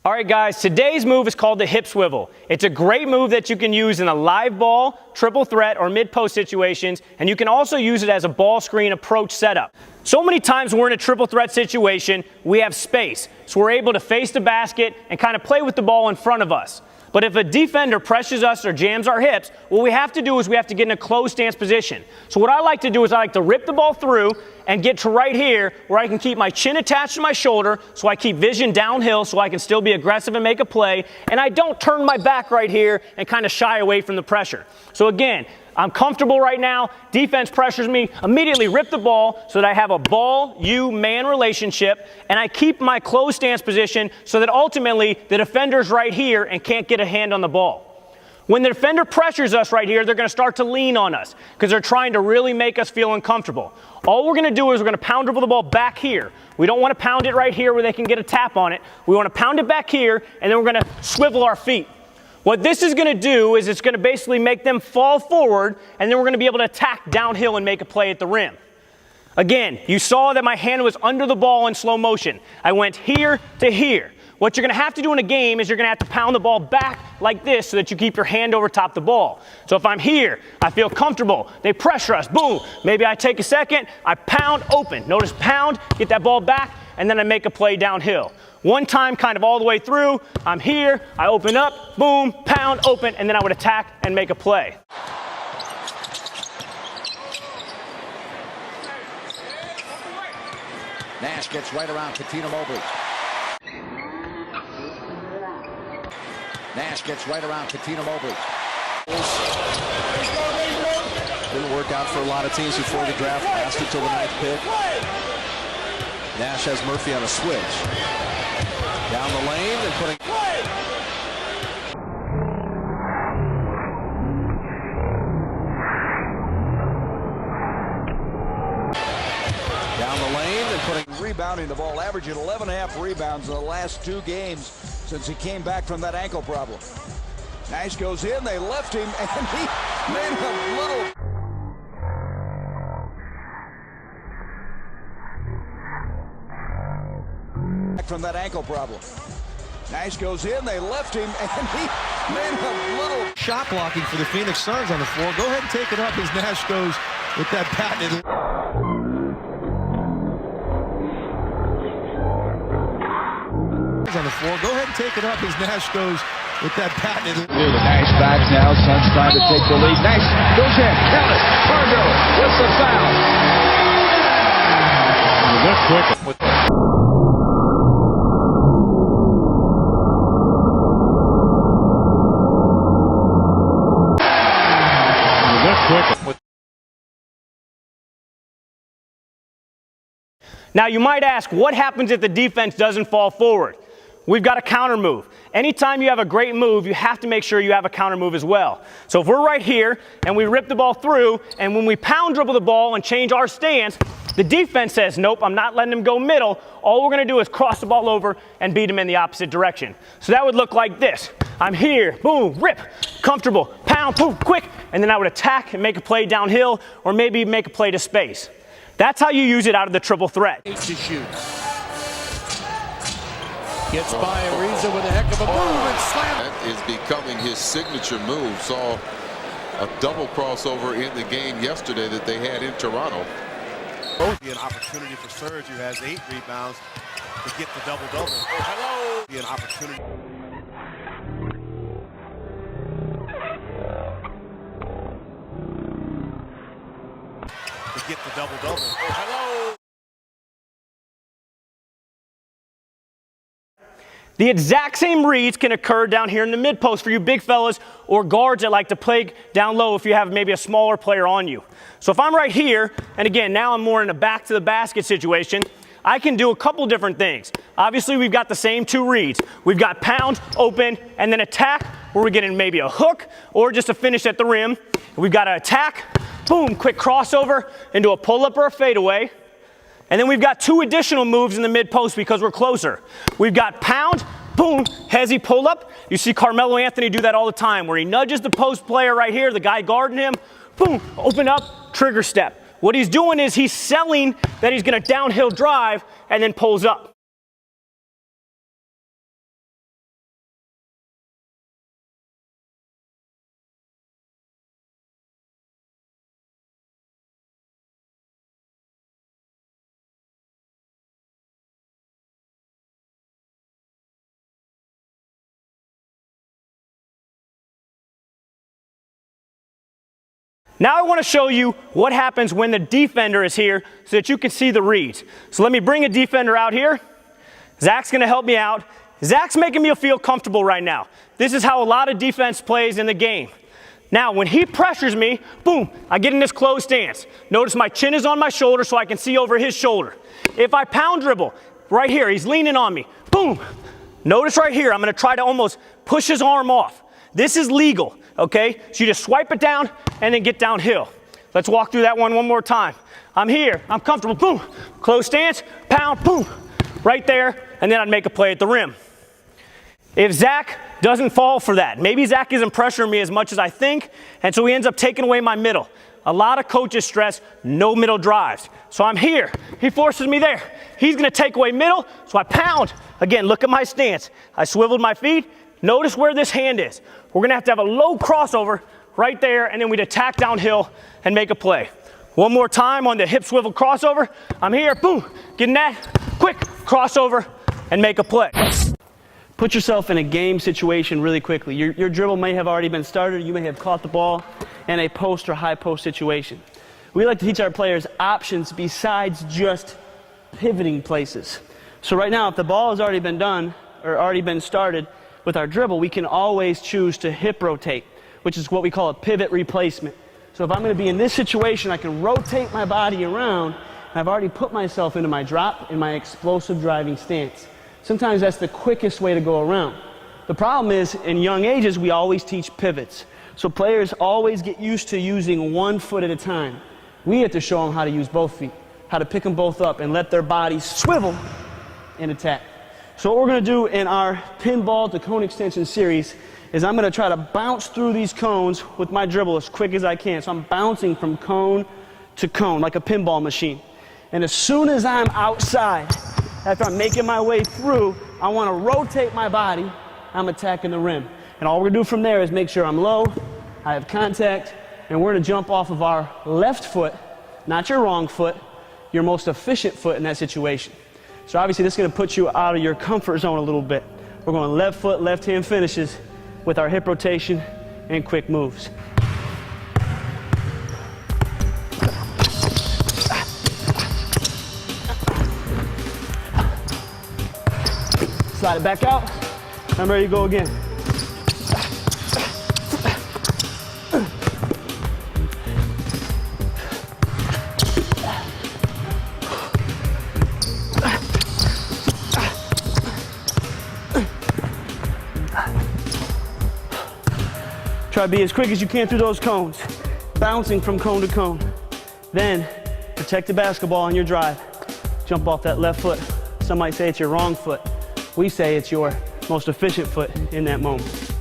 All right, guys, today's move is called the hip swivel. It's a great move that you can use in a live ball, triple threat, or mid-post situations, and you can also use it as a ball screen approach setup. So many times when we're in a triple threat situation, we have space, so we're able to face the basket and kind of play with the ball in front of us. But if a defender pressures us or jams our hips, what we have to do is we have to get in a closed stance position. So what I like to do is I like to rip the ball through and get to right here where I can keep my chin attached to my shoulder so I keep vision downhill so I can still be aggressive and make a play, and I don't turn my back right here and kind of shy away from the pressure. So again, I'm comfortable right now, defense pressures me, immediately rip the ball so that I have a ball-you-man relationship, and I keep my closed stance position so that ultimately the defender's right here and can't get a hand on the ball. When the defender pressures us right here, they're going to start to lean on us because they're trying to really make us feel uncomfortable. All we're going to do is we're going to pound dribble the ball back here. We don't want to pound it right here where they can get a tap on it. We want to pound it back here, and then we're going to swivel our feet. What this is going to do is it's going to basically make them fall forward, and then we're going to be able to attack downhill and make a play at the rim. Again, you saw that my hand was under the ball in slow motion. I went here to here. What you're going to have to do in a game is you're going to have to pound the ball back like this so that you keep your hand over top the ball. So if I'm here, I feel comfortable. They pressure us. Boom. Maybe I take a second. I pound open. Notice pound, get that ball back, and then I make a play downhill. One time kind of all the way through. I'm here. I open up. Boom. Pound, open, and then I would attack and make a play. Nash gets right around Katina Mobley. Nash gets right around Katina Mobley. Didn't work out for a lot of teams before the draft. Lasted till the 9th pick. Nash has Murphy on a switch. Down the lane and putting. Down the lane and putting. Rebounding the ball, averaging 11.5 rebounds in the last 2 games since he came back from that ankle problem. Nash goes in, they left him, and he made a little. From that ankle problem. Nash goes in, they left him, and he made a little. Shot blocking for the Phoenix Suns on the floor. Go ahead and take it up as Nash goes with that patented. On the floor. Go ahead and take it up as Nash goes with that patented. Nash backs now. Suns trying to take the lead. Nash goes in. Count it. Pargo with the foul. Look quick. Now you might ask, what happens if the defense doesn't fall forward? We've got a counter move. Anytime you have a great move, you have to make sure you have a counter move as well. So if we're right here and we rip the ball through, and when we pound dribble the ball and change our stance, the defense says, nope, I'm not letting him go middle. All we're going to do is cross the ball over and beat him in the opposite direction. So that would look like this. I'm here, boom, rip, comfortable, pound, boom, quick, and then I would attack and make a play downhill or maybe make a play to space. That's how you use it out of the triple threat. To shoot. Gets by Ariza with a heck of a move and slam. That is becoming his signature move. Saw a double crossover in the game yesterday that they had in Toronto. Be an opportunity for Serge, who has 8 rebounds, to get the double-double. Hello. Be an opportunity. To get the double-double. Hello. The exact same reads can occur down here in the mid post for you big fellas or guards that like to play down low if you have maybe a smaller player on you. So if I'm right here, and again, now I'm more in a back to the basket situation, I can do a couple different things. Obviously, we've got the same 2 reads. We've got pound, open, and then attack, where we're getting maybe a hook or just a finish at the rim. We've got to attack, boom, quick crossover into a pull-up or a fadeaway. And then we've got 2 additional moves in the mid-post because we're closer. We've got pound, boom, hezzy pull up. You see Carmelo Anthony do that all the time where he nudges the post player right here, the guy guarding him, boom, open up, trigger step. What he's doing is he's selling that he's going to downhill drive and then pulls up. Now I want to show you what happens when the defender is here so that you can see the reads. So let me bring a defender out here. Zach's going to help me out. Zach's making me feel comfortable right now. This is how a lot of defense plays in the game. Now, when he pressures me, boom, I get in this closed stance. Notice my chin is on my shoulder so I can see over his shoulder. If I pound dribble, right here, he's leaning on me, boom. Notice right here, I'm going to try to almost push his arm off. This is legal, okay? So you just swipe it down and then get downhill. Let's walk through that one more time. I'm here, I'm comfortable, boom. Close stance, pound, boom. Right there, and then I'd make a play at the rim. If Zach doesn't fall for that, maybe Zach isn't pressuring me as much as I think, and so he ends up taking away my middle. A lot of coaches stress no middle drives. So I'm here, he forces me there. He's gonna take away middle, so I pound. Again, look at my stance. I swiveled my feet. Notice where this hand is. We're gonna have to have a low crossover right there, and then we'd attack downhill and make a play. One more time on the hip swivel crossover. I'm here, boom, getting that, quick crossover, and make a play. Put yourself in a game situation really quickly. Your dribble may have already been started. You may have caught the ball in a post or high post situation. We like to teach our players options besides just pivoting places. So right now, if the ball has already been done or already been started with our dribble, we can always choose to hip rotate, which is what we call a pivot replacement. So if I'm going to be in this situation, I can rotate my body around, and I've already put myself into my drop and my explosive driving stance. Sometimes that's the quickest way to go around. The problem is, in young ages, we always teach pivots. So players always get used to using one foot at a time. We have to show them how to use both feet, how to pick them both up and let their bodies swivel and attack. So what we're going to do in our pinball to cone extension series is I'm going to try to bounce through these cones with my dribble as quick as I can. So I'm bouncing from cone to cone like a pinball machine. And as soon as I'm outside, after I'm making my way through, I want to rotate my body. I'm attacking the rim. And all we're going to do from there is make sure I'm low, I have contact, and we're going to jump off of our left foot, not your wrong foot, your most efficient foot in that situation. So obviously this is going to put you out of your comfort zone a little bit. We're going left foot, left hand finishes with our hip rotation and quick moves. Slide it back out. I'm ready to go again. Try to be as quick as you can through those cones, bouncing from cone to cone. Then protect the basketball on your drive. Jump off that left foot. Some might say it's your wrong foot. We say it's your most efficient foot in that moment.